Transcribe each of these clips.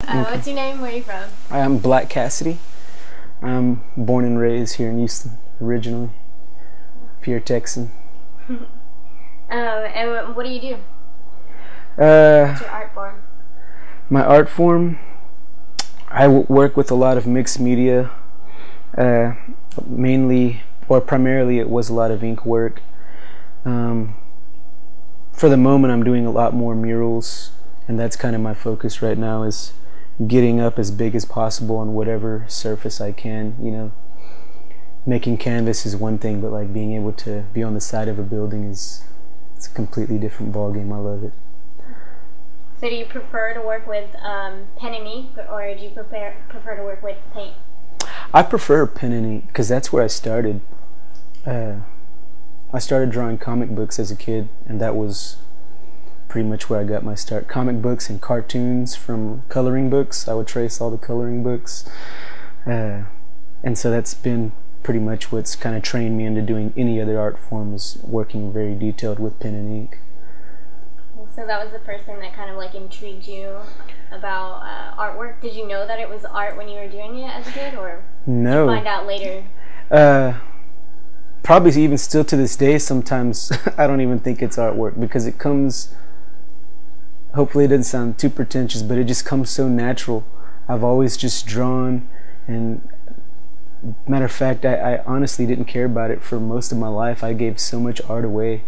Okay. What's your name? Where are you from? I'm Black Cassidy. I'm born and raised here in Houston, originally. Pure Texan. And what do you do? What's Uh, your art form? my art form, I work with a lot of mixed media. Uh, mainly, or primarily, it was a lot of ink work. For the moment, I'm doing a lot more murals, and that's kind of my focus right now, is getting up as big as possible on whatever surface I can. You know, making canvas is one thing, but like being able to be on the side of a building it's a completely different ballgame. I love it. So do you prefer to work with pen and ink, or do you prefer to work with paint? I prefer pen and ink because that's where I started. I started drawing comic books as a kid, and that was pretty much where I got my start. Comic books and cartoons from coloring books. I would trace all the coloring books. And so that's been pretty much what's kind of trained me into doing any other art form, is working very detailed with pen and ink. So that was the first thing that kind of like intrigued you about artwork. Did you know that it was art when you were doing it as a kid, or No. did you find out later? Probably even still to this day, sometimes I don't even think it's artwork, because it comes, hopefully it doesn't sound too pretentious, but it just comes so natural. I've always just drawn, and matter of fact, I honestly didn't care about it for most of my life. I gave so much art away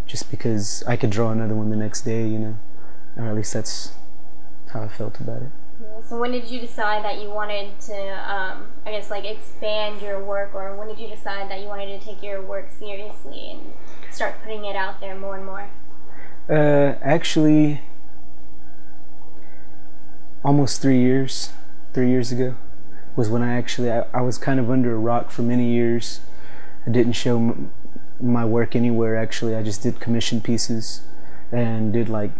just because I could draw another one the next day, you know, or at least that's how I felt about it. So when did you decide that you wanted to, I guess, like expand your work, or when did you decide that you wanted to take your work seriously and start putting it out there more and more? Actually, almost 3 years. 3 years ago was when I was kind of under a rock for many years. I didn't show my work anywhere. Actually, I just did commission pieces and did like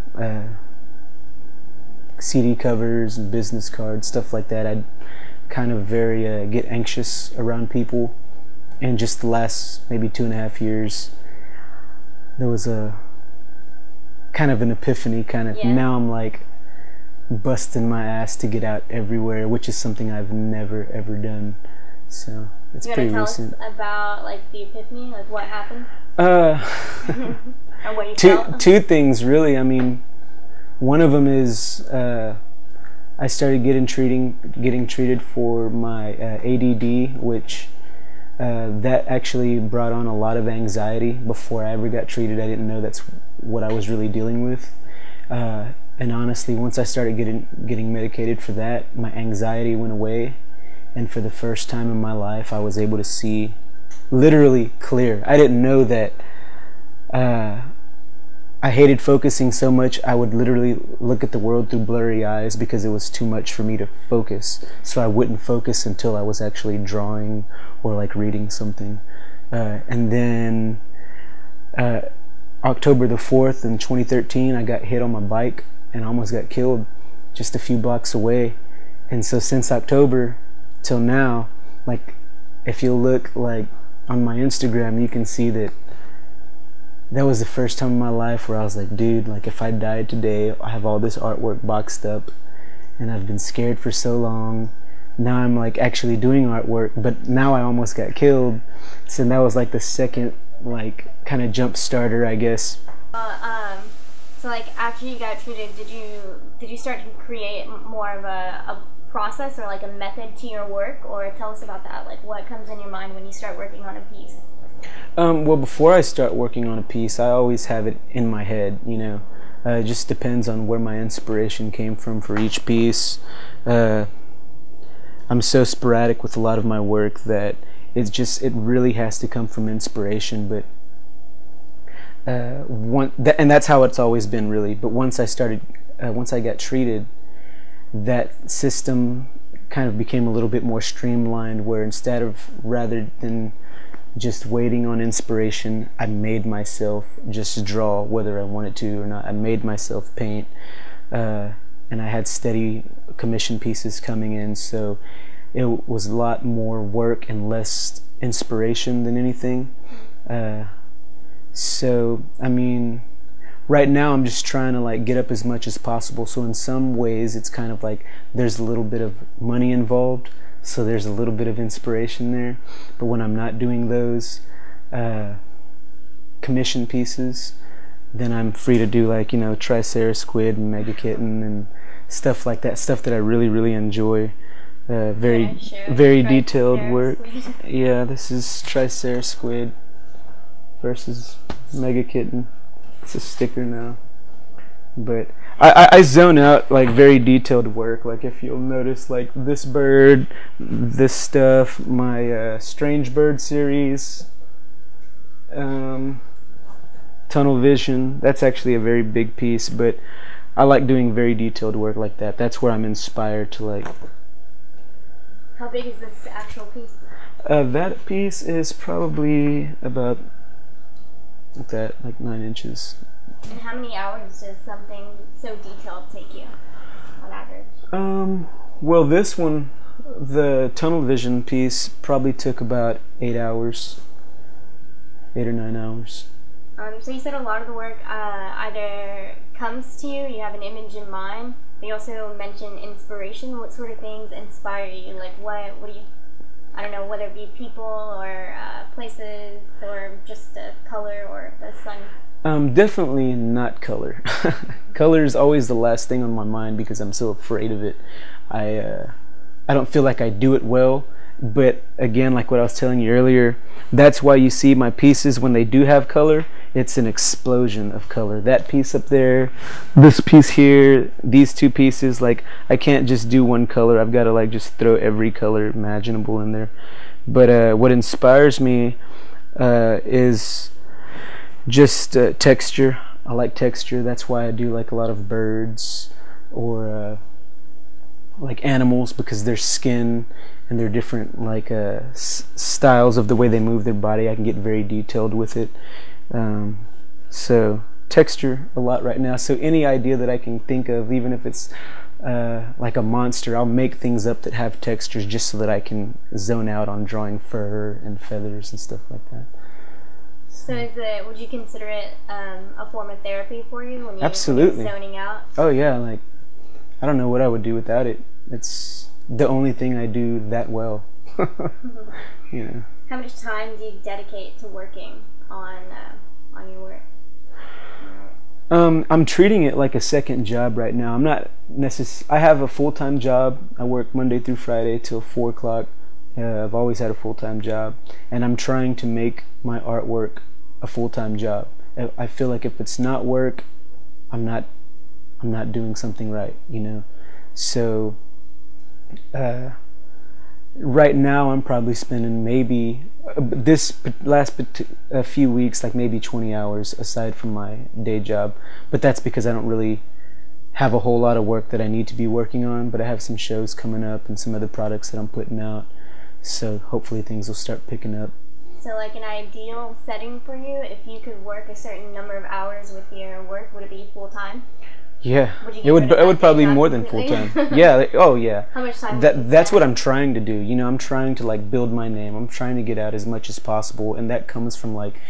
CD covers and business cards, stuff like that. I'd kind of get anxious around people, and just the last maybe 2.5 years there was a kind of an epiphany, now I'm like busting my ass to get out everywhere, which is something I've never ever done. So it's pretty recent. Tell us about like the epiphany, like what happened? Or what you felt? Two things really. I mean, one of them is I started getting treated for my ADD, which that actually brought on a lot of anxiety. Before I ever got treated, I didn't know that's what I was really dealing with. And honestly, once I started getting medicated for that, my anxiety went away, and for the first time in my life, I was able to see literally clear. I didn't know that. I hated focusing so much. I would literally look at the world through blurry eyes because it was too much for me to focus. So I wouldn't focus until I was actually drawing or like reading something. And then October the 4th in 2013, I got hit on my bike and almost got killed just a few blocks away. And so since October till now, like if you look like on my Instagram, you can see that was the first time in my life where I was like, dude, like if I died today, I have all this artwork boxed up and I've been scared for so long. Now I'm like actually doing artwork, but now I almost got killed. So that was like the second like kind of jump starter, I guess. So like after you got treated, did you start to create more of a process or like a method to your work? Or tell us about that, like what comes in your mind when you start working on a piece? Well, before I start working on a piece, I always have it in my head, you know. It just depends on where my inspiration came from for each piece. I'm so sporadic with a lot of my work that it really has to come from inspiration. But and that's how it's always been, really. But once I got treated, that system kind of became a little bit more streamlined, where rather than just waiting on inspiration, I made myself just draw whether I wanted to or not. I made myself paint, and I had steady commission pieces coming in, so it was a lot more work and less inspiration than anything. So I mean, right now I'm just trying to like get up as much as possible. So in some ways it's kind of like there's a little bit of money involved, so there's a little bit of inspiration there. But when I'm not doing those commission pieces, then I'm free to do like, you know, Tricera squid and Mega Kitten and stuff like that, stuff that I really enjoy. Very detailed work. Yeah, this is Tricera squid versus Mega Kitten. It's a sticker now. But I zone out like very detailed work. Like if you'll notice, like this bird, this stuff, my Strange Bird series, tunnel vision, that's actually a very big piece, but I like doing very detailed work like that. That's where I'm inspired to like. How big is this actual piece? That piece is probably about like that, like 9 inches. And how many hours does something so detailed take you on average? Well, this one, the tunnel vision piece, probably took about 8 hours, 8 or 9 hours. So you said a lot of the work either comes to you, you have an image in mind, but you also mentioned inspiration. What sort of things inspire you? Like what do you, I don't know, whether it be people or places or just a color or the sun? Definitely not color. Color is always the last thing on my mind because I'm so afraid of it. I don't feel like I do it well. But again, like what I was telling you earlier, that's why you see my pieces when they do have color, it's an explosion of color. That piece up there, this piece here, these two pieces, like I can't just do one color. I've got to like just throw every color imaginable in there. But what inspires me is just texture. I like texture. That's why I do like a lot of birds or like animals, because their skin and their different like styles of the way they move their body, I can get very detailed with it. So texture a lot right now. So any idea that I can think of, even if it's like a monster, I'll make things up that have textures just so that I can zone out on drawing fur and feathers and stuff like that. So would you consider it a form of therapy for you when Absolutely. When you're zoning out? Oh yeah, like I don't know what I would do without it. It's the only thing I do that well. You know. How much time do you dedicate to working on your work? I'm treating it like a second job right now. I'm not I have a full-time job. I work Monday through Friday till 4 o'clock. I've always had a full-time job, and I'm trying to make my artwork a full-time job. I feel like if it's not work, I'm not doing something right, you know. So right now I'm probably spending maybe this last few weeks like maybe 20 hours aside from my day job, but that's because I don't really have a whole lot of work that I need to be working on. But I have some shows coming up and some other products that I'm putting out, so hopefully things will start picking up. So like an ideal setting for you, if you could work a certain number of hours with your work, would it be full-time? Yeah, it would probably be more than full-time. Yeah, like, oh yeah. How much time? That's what I'm trying to do. You know, I'm trying to like build my name. I'm trying to get out as much as possible, and that comes from like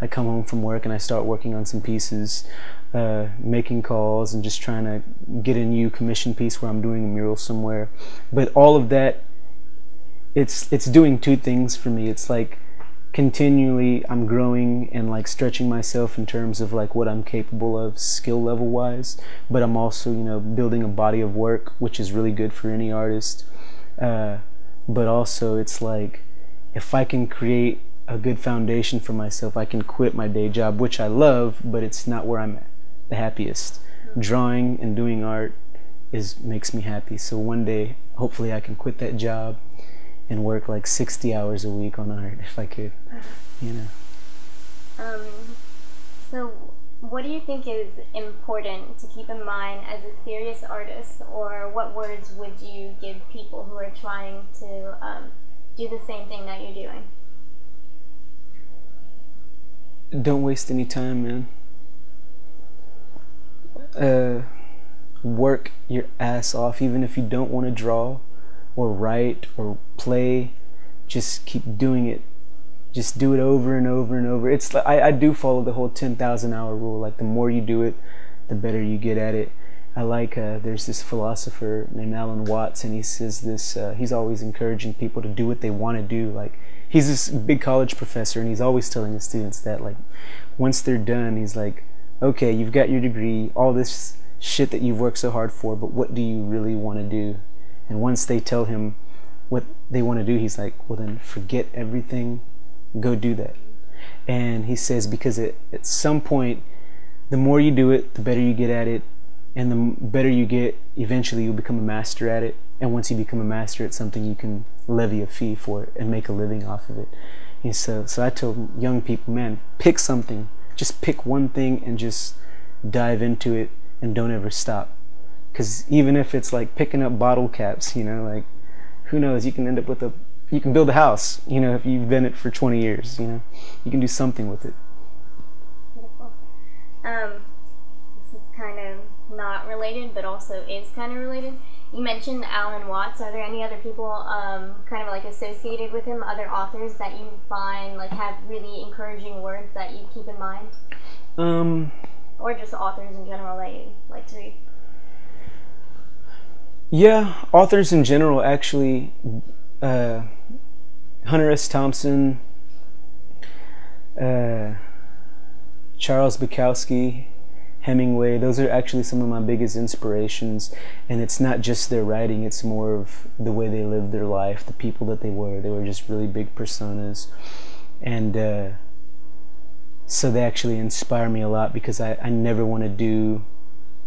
I come home from work and I start working on some pieces, making calls and just trying to get a new commission piece where I'm doing a mural somewhere. But all of that, it's doing two things for me. It's like continually I'm growing and like stretching myself in terms of like what I'm capable of skill level wise, but I'm also, you know, building a body of work, which is really good for any artist. But also it's like if I can create a good foundation for myself, I can quit my day job, which I love, but it's not where I'm the happiest. Drawing and doing art makes me happy. So one day hopefully I can quit that job and work like 60 hours a week on art if I could, you know. So what do you think is important to keep in mind as a serious artist, or what words would you give people who are trying to do the same thing that you're doing? Don't waste any time, man. Work your ass off, even if you don't want to draw or write or play. Just keep doing it. just do it over and over and over. It's like, I do follow the whole 10,000 hour rule. Like the more you do it, the better you get at it. I like there's this philosopher named Alan Watts, and he says this. He's always encouraging people to do what they want to do. Like he's this big college professor, and he's always telling his students that like once they're done, he's like, okay, you've got your degree, all this shit that you've worked so hard for, but what do you really want to do? And once they tell him what they want to do, he's like, well then forget everything, go do that. And he says because at some point, the more you do it, the better you get at it, and the better you get, eventually you'll become a master at it. And once you become a master at something, you can levy a fee for it and make a living off of it. And so I tell young people, man, pick something. Just pick one thing and just dive into it and don't ever stop. Because even if it's like picking up bottle caps, you know, like who knows, you can end up with you can build a house, you know, if you've been it for 20 years, you know, you can do something with it. Beautiful. This is kind of not related, but also is kind of related. You mentioned Alan Watts. Are there any other people kind of like associated with him, other authors that you find like have really encouraging words that you keep in mind? Or just authors in general that you like to read? Yeah, authors in general, actually. Hunter S. Thompson, Charles Bukowski, Hemingway, those are actually some of my biggest inspirations. And it's not just their writing, it's more of the way they lived their life, the people that they were. They were just really big personas. And so they actually inspire me a lot, because I never want to do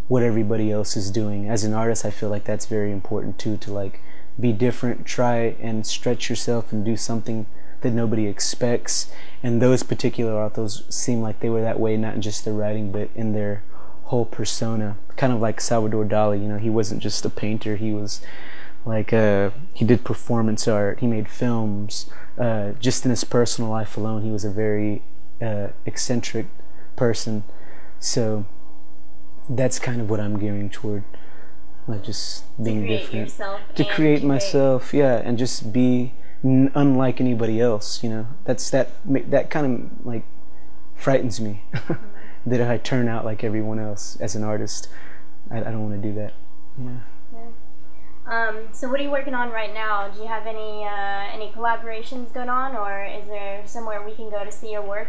what everybody else is doing. As an artist, I feel like that's very important too, to like be different, try and stretch yourself and do something that nobody expects. And those particular authors seem like they were that way, not in just their writing, but in their whole persona. Kind of like Salvador Dali, you know, he wasn't just a painter, he was like, he did performance art, he made films. Just in his personal life alone, he was a very eccentric person. So that's kind of what I'm gearing toward, like just being different, to create myself, yeah, and just be unlike anybody else, you know. That kind of like frightens me. That I turn out like everyone else as an artist. I don't want to do that. Yeah. So what are you working on right now? Do you have any collaborations going on, or is there somewhere we can go to see your work?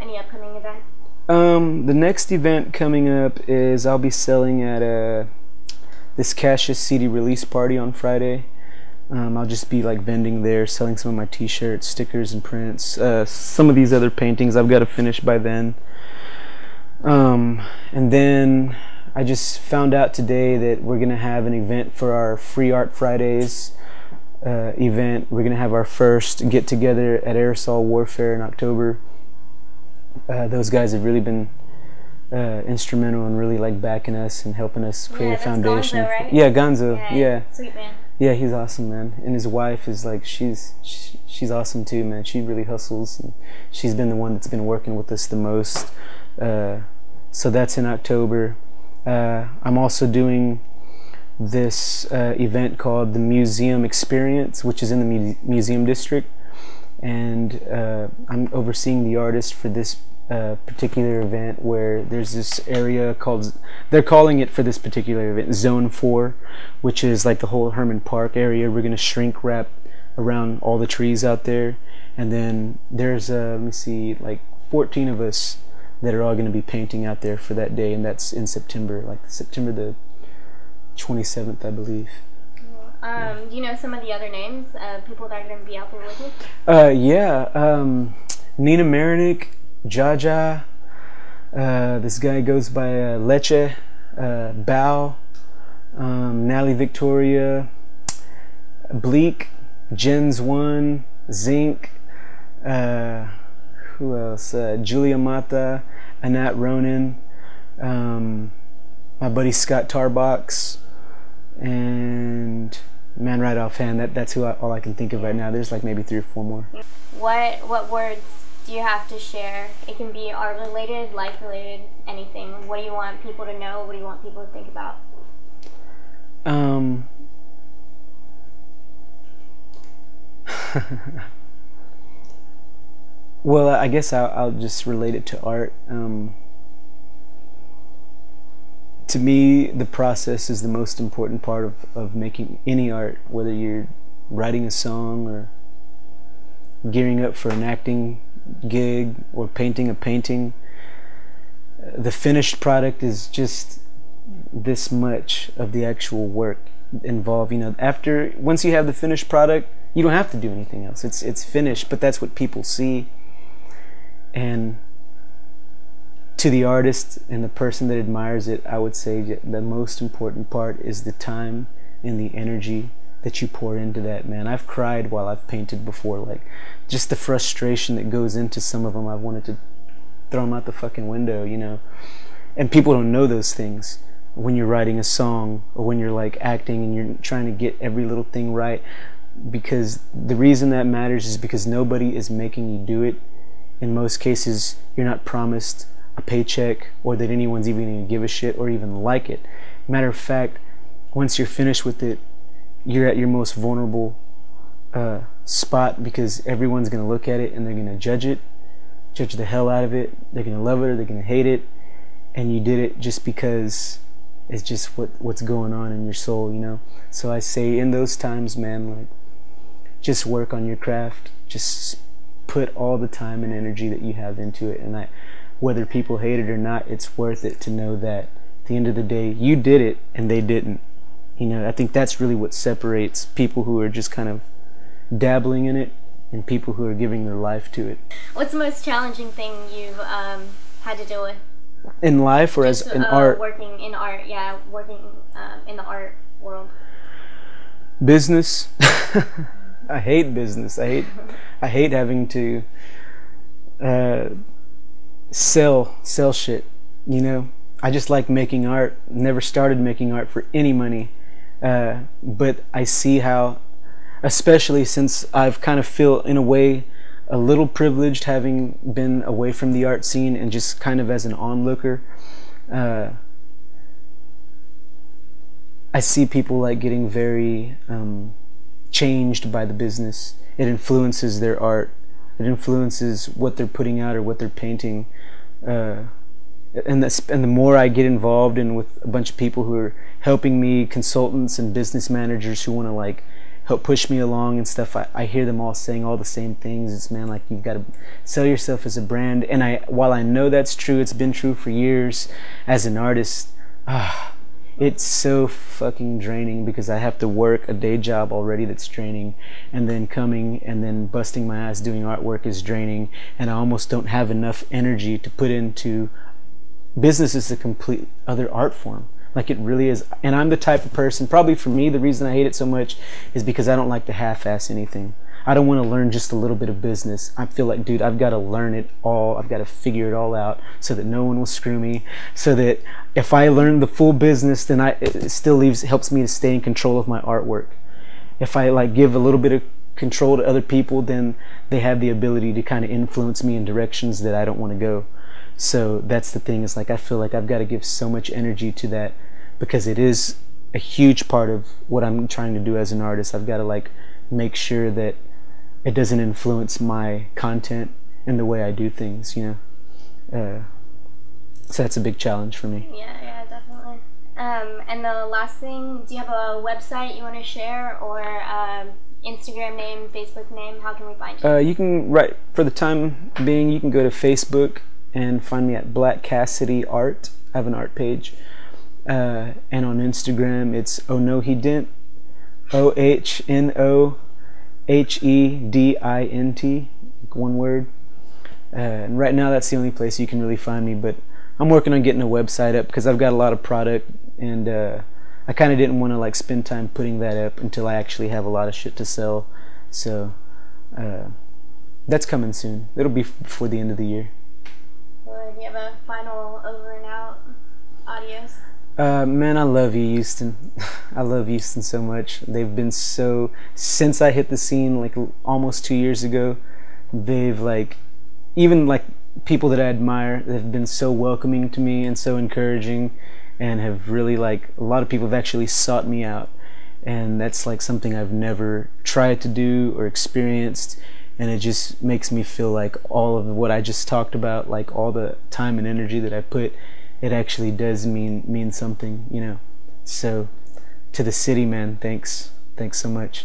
Any upcoming event? The next event coming up is I'll be selling at this Cassius CD release party on Friday. I'll just be like vending there, selling some of my t-shirts, stickers, and prints. Some of these other paintings I've got to finish by then. And then I just found out today that we're gonna have an event for our Free Art Fridays event. We're gonna have our first get together at Aerosol Warfare in October. Those guys have really been instrumental in really like backing us and helping us create a foundation. Gonzo, right? Yeah, Gonzo. Yeah. Sweet man. Yeah, he's awesome, man. And his wife is like, she's awesome too, man. She really hustles, and she's been the one that's been working with us the most. So that's in October. I'm also doing this event called the Museum Experience, which is in the Museum District, and I'm overseeing the artist for this particular event, where there's this area called, they're calling it for this particular event, Zone 4, which is like the whole Herman Park area. We're going to shrink wrap around all the trees out there, and then there's let me see, like 14 of us that are all going to be painting out there for that day, and that's in September, like September the 27th, I believe. Do you know some of the other names of people that are going to be out there with you? Yeah, Nina Marinick, Jaja, this guy goes by Leche, Bao, Natalie Victoria, Bleak, Jens One, Zinc, who else? Julia Mata, Anat Ronan, my buddy Scott Tarbox, and man, right offhand, that's who all I can think of right now. There's like maybe 3 or 4 more. What words do you have to share? It can be art related, life related, anything. What do you want people to know? What do you want people to think about? Well, I guess I'll just relate it to art. To me, the process is the most important part of making any art, whether you're writing a song or gearing up for an acting gig or painting a painting. The finished product is just this much of the actual work involved. You know, once you have the finished product, you don't have to do anything else. It's finished, but that's what people see. And to the artist and the person that admires it, I would say the most important part is the time and the energy that you pour into that, man. I've cried while I've painted before, like just the frustration that goes into some of them. I've wanted to throw them out the fucking window, you know. And people don't know those things when you're writing a song or when you're like acting and you're trying to get every little thing right, because the reason that matters is because nobody is making you do it. In most cases, you're not promised a paycheck or that anyone's even going to give a shit or even like it. Matter of fact, once you're finished with it, you're at your most vulnerable spot, because everyone's going to look at it and they're going to judge the hell out of it. They're going to love it or they're going to hate it, and you did it just because it's just what's going on in your soul, you know. So I say in those times, man, like just work on your craft, just put all the time and energy that you have into it, and whether people hate it or not, it's worth it to know that at the end of the day you did it and they didn't. You know, I think that's really what separates people who are just kind of dabbling in it and people who are giving their life to it. What's the most challenging thing you've had to deal with in life or just, as in art? Working in art, yeah, working in the art world. Business. I hate business. I hate having to sell shit, you know. I just like making art. Never started making art for any money, but I see how, especially since I've kind of feel in a way a little privileged having been away from the art scene and just kind of as an onlooker, I see people like getting very changed by the business. It influences their art. It influences what they're putting out or what they're painting. And the more I get involved in with a bunch of people who are helping me, consultants and business managers who want to like help push me along and stuff, I hear them all saying all the same things. It's, man, like you've got to sell yourself as a brand. And while I know that's true, it's been true for years as an artist, it's so fucking draining, because I have to work a day job already that's draining, and then coming and then busting my ass doing artwork is draining, and I almost don't have enough energy to put into business. Is a complete other art form. Like it really is. And I'm the type of person, probably for me, the reason I hate it so much is because I don't like to half-ass anything. I don't want to learn just a little bit of business. I feel like, dude, I've got to learn it all. I've got to figure it all out so that no one will screw me. So that if I learn the full business, then it still helps me to stay in control of my artwork. If I like give a little bit of control to other people, then they have the ability to kind of influence me in directions that I don't want to go. So that's the thing, is like I feel like I've got to give so much energy to that, because it is a huge part of what I'm trying to do as an artist. I've got to like make sure that it doesn't influence my content and the way I do things, you know. So that's a big challenge for me. Yeah, definitely. And the last thing, do you have a website you want to share, or Instagram name, Facebook name? How can we find you? You can, right, for the time being, you can go to Facebook and find me at Black Cassidy Art. I have an art page. And on Instagram, it's Oh No He Didn't, OHNOHEDINT, one word. And right now that's the only place you can really find me, but I'm working on getting a website up because I've got a lot of product, and I kind of didn't want to like spend time putting that up until I actually have a lot of shit to sell. So that's coming soon. It'll be before the end of the year. Do you have a final over and out? Adios. Man, I love you, Houston. I love Houston so much. They've been so, since I hit the scene like almost 2 years ago, they've like, even like people that I admire, they've been so welcoming to me and so encouraging, and have really like, a lot of people have actually sought me out, and that's like something I've never tried to do or experienced, and it just makes me feel like all of what I just talked about, like all the time and energy that I put, it actually does mean something, you know. So to the city, man, thanks so much.